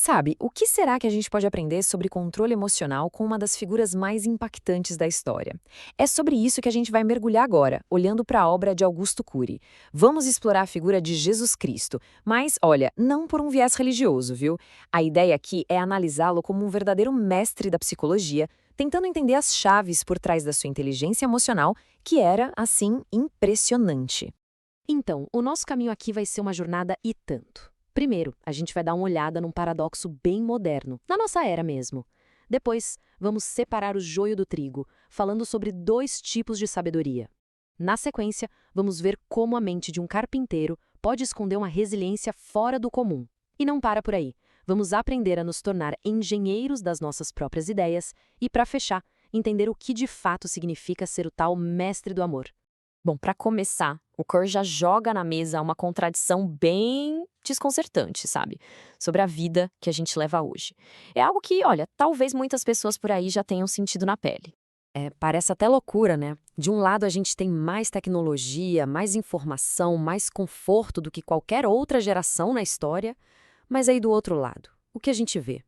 Sabe, o que será que a gente pode aprender sobre controle emocional com uma das figuras mais impactantes da história? É sobre isso que a gente vai mergulhar agora, olhando para a obra de Augusto Cury. Vamos explorar a figura de Jesus Cristo, mas, olha, não por um viés religioso, viu? A ideia aqui é analisá-lo como um verdadeiro mestre da psicologia, tentando entender as chaves por trás da sua inteligência emocional, que era, assim, impressionante. Então, o nosso caminho aqui vai ser uma jornada e tanto. Primeiro, a gente vai dar uma olhada num paradoxo bem moderno, na nossa era mesmo. Depois, vamos separar o joio do trigo, falando sobre dois tipos de sabedoria. Na sequência, vamos ver como a mente de um carpinteiro pode esconder uma resiliência fora do comum. E não para por aí. Vamos aprender a nos tornar engenheiros das nossas próprias ideias e, para fechar, entender o que de fato significa ser o tal mestre do amor. Bom, para começar, o Kerr já joga na mesa uma contradição bem desconcertante, sabe? Sobre a vida que a gente leva hoje. É algo que, olha, talvez muitas pessoas por aí já tenham sentido na pele. Parece até loucura, né? De um lado a gente tem mais tecnologia, mais informação, mais conforto do que qualquer outra geração na história, mas aí do outro lado, o que a gente vê?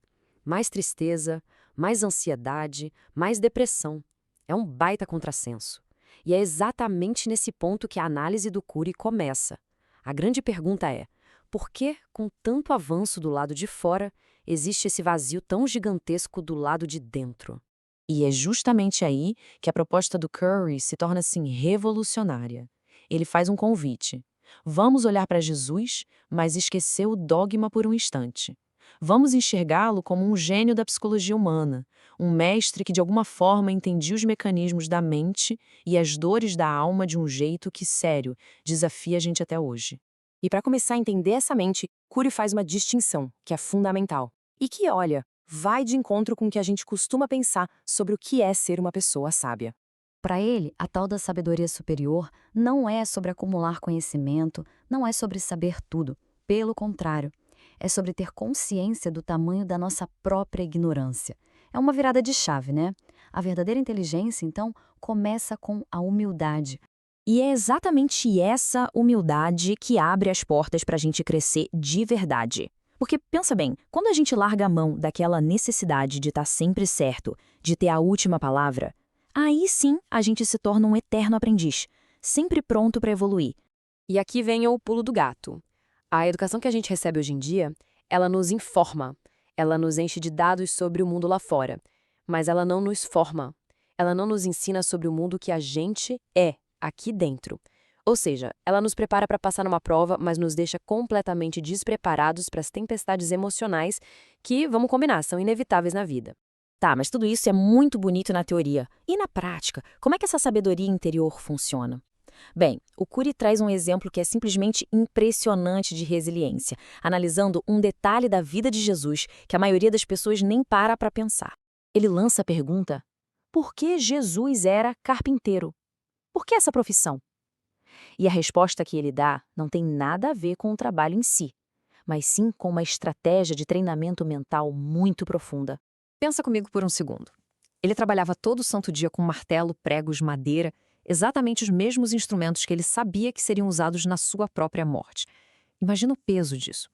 Mais tristeza, mais ansiedade, mais depressão. É um baita contrassenso. E é exatamente nesse ponto que a análise do Cury começa. A grande pergunta é: por que, com tanto avanço do lado de fora, existe esse vazio tão gigantesco do lado de dentro? E é justamente aí que a proposta do Curry se torna assim revolucionária. Ele faz um convite. Vamos olhar para Jesus, mas esquecer o dogma por um instante. Vamos enxergá-lo como um gênio da psicologia humana, um mestre que de alguma forma entendia os mecanismos da mente e as dores da alma de um jeito que, sério, desafia a gente até hoje. E para começar a entender essa mente, Cury faz uma distinção, que é fundamental. E que, olha, vai de encontro com o que a gente costuma pensar sobre o que é ser uma pessoa sábia. Para ele, a tal da sabedoria superior não é sobre acumular conhecimento, não é sobre saber tudo. Pelo contrário, é sobre ter consciência do tamanho da nossa própria ignorância. É uma virada de chave, né? A verdadeira inteligência, então, começa com a humildade. E é exatamente essa humildade que abre as portas para a gente crescer de verdade. Porque, pensa bem, quando a gente larga a mão daquela necessidade de estar sempre certo, de ter a última palavra, aí sim a gente se torna um eterno aprendiz, sempre pronto para evoluir. E aqui vem o pulo do gato. A educação que a gente recebe hoje em dia, ela nos informa, ela nos enche de dados sobre o mundo lá fora, mas ela não nos forma, ela não nos ensina sobre o mundo que a gente é, aqui dentro. Ou seja, ela nos prepara para passar numa prova, mas nos deixa completamente despreparados para as tempestades emocionais que, vamos combinar, são inevitáveis na vida. Tá, mas tudo isso é muito bonito na teoria. E na prática, como é que essa sabedoria interior funciona? Bem, o Cury traz um exemplo que é simplesmente impressionante de resiliência, analisando um detalhe da vida de Jesus que a maioria das pessoas nem para pensar. Ele lança a pergunta: por que Jesus era carpinteiro? Por que essa profissão? E a resposta que ele dá não tem nada a ver com o trabalho em si, mas sim com uma estratégia de treinamento mental muito profunda. Pensa comigo por um segundo. Ele trabalhava todo santo dia com martelo, pregos, madeira, exatamente os mesmos instrumentos que ele sabia que seriam usados na sua própria morte. Imagina o peso disso.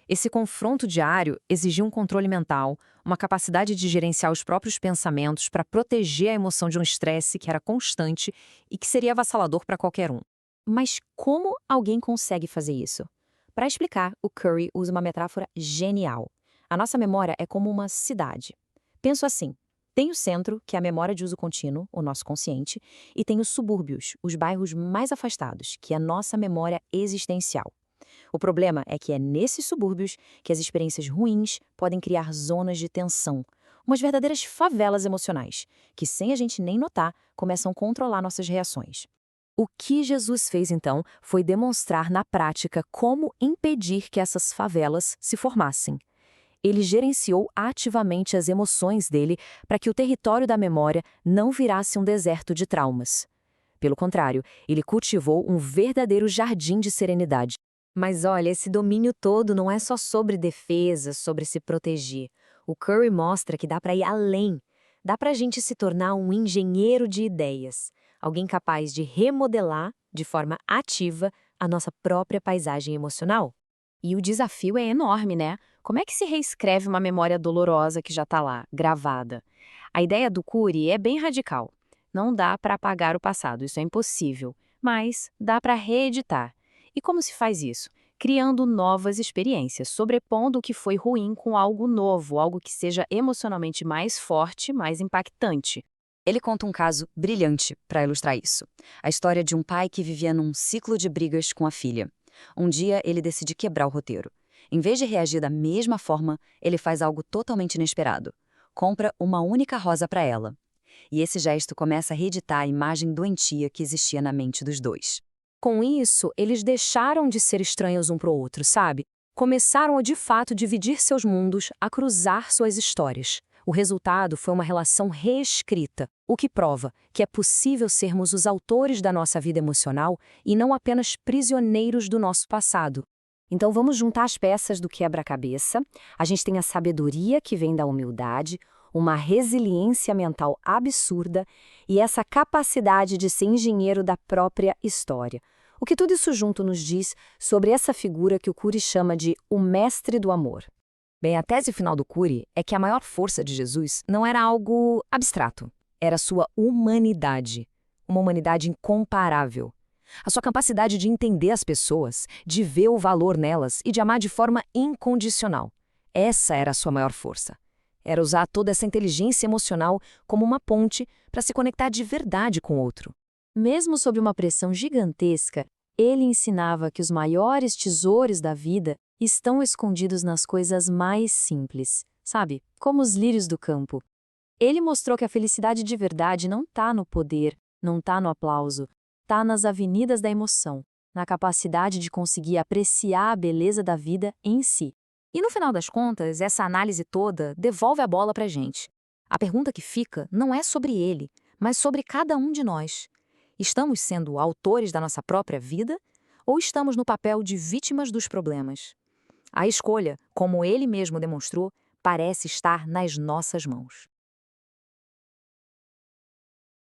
Esse confronto diário exigia um controle mental, uma capacidade de gerenciar os próprios pensamentos para proteger a emoção de um estresse que era constante e que seria avassalador para qualquer um. Mas como alguém consegue fazer isso? Para explicar, o Curry usa uma metáfora genial. A nossa memória é como uma cidade. Penso assim: tem o centro, que é a memória de uso contínuo, o nosso consciente, e tem os subúrbios, os bairros mais afastados, que é a nossa memória existencial. O problema é que é nesses subúrbios que as experiências ruins podem criar zonas de tensão, umas verdadeiras favelas emocionais, que sem a gente nem notar, começam a controlar nossas reações. O que Jesus fez então foi demonstrar na prática como impedir que essas favelas se formassem. Ele gerenciou ativamente as emoções dele para que o território da memória não virasse um deserto de traumas. Pelo contrário, ele cultivou um verdadeiro jardim de serenidade. Mas olha, esse domínio todo não é só sobre defesa, sobre se proteger. O Curry mostra que dá para ir além. Dá para a gente se tornar um engenheiro de ideias, alguém capaz de remodelar, de forma ativa, a nossa própria paisagem emocional. E o desafio é enorme, né? Como é que se reescreve uma memória dolorosa que já está lá, gravada? A ideia do Cury é bem radical. Não dá para apagar o passado, isso é impossível. Mas dá para reeditar. E como se faz isso? Criando novas experiências, sobrepondo o que foi ruim com algo novo, algo que seja emocionalmente mais forte, mais impactante. Ele conta um caso brilhante para ilustrar isso. A história de um pai que vivia num ciclo de brigas com a filha. Um dia, ele decide quebrar o roteiro. Em vez de reagir da mesma forma, ele faz algo totalmente inesperado. Compra uma única rosa para ela. E esse gesto começa a reeditar a imagem doentia que existia na mente dos dois. Com isso, eles deixaram de ser estranhos um para o outro, sabe? Começaram a de fato dividir seus mundos, a cruzar suas histórias. O resultado foi uma relação reescrita, o que prova que é possível sermos os autores da nossa vida emocional e não apenas prisioneiros do nosso passado. Então vamos juntar as peças do quebra-cabeça. A gente tem a sabedoria que vem da humildade, uma resiliência mental absurda e essa capacidade de ser engenheiro da própria história. O que tudo isso junto nos diz sobre essa figura que o Cury chama de o mestre do amor. Bem, a tese final do Cury é que a maior força de Jesus não era algo abstrato, era sua humanidade, uma humanidade incomparável. A sua capacidade de entender as pessoas, de ver o valor nelas e de amar de forma incondicional. Essa era a sua maior força. Era usar toda essa inteligência emocional como uma ponte para se conectar de verdade com o outro. Mesmo sob uma pressão gigantesca, ele ensinava que os maiores tesouros da vida estão escondidos nas coisas mais simples, sabe? Como os lírios do campo. Ele mostrou que a felicidade de verdade não está no poder, não está no aplauso, está nas avenidas da emoção, na capacidade de conseguir apreciar a beleza da vida em si. E no final das contas, essa análise toda devolve a bola para a gente. A pergunta que fica não é sobre ele, mas sobre cada um de nós. Estamos sendo autores da nossa própria vida ou estamos no papel de vítimas dos problemas? A escolha, como ele mesmo demonstrou, parece estar nas nossas mãos.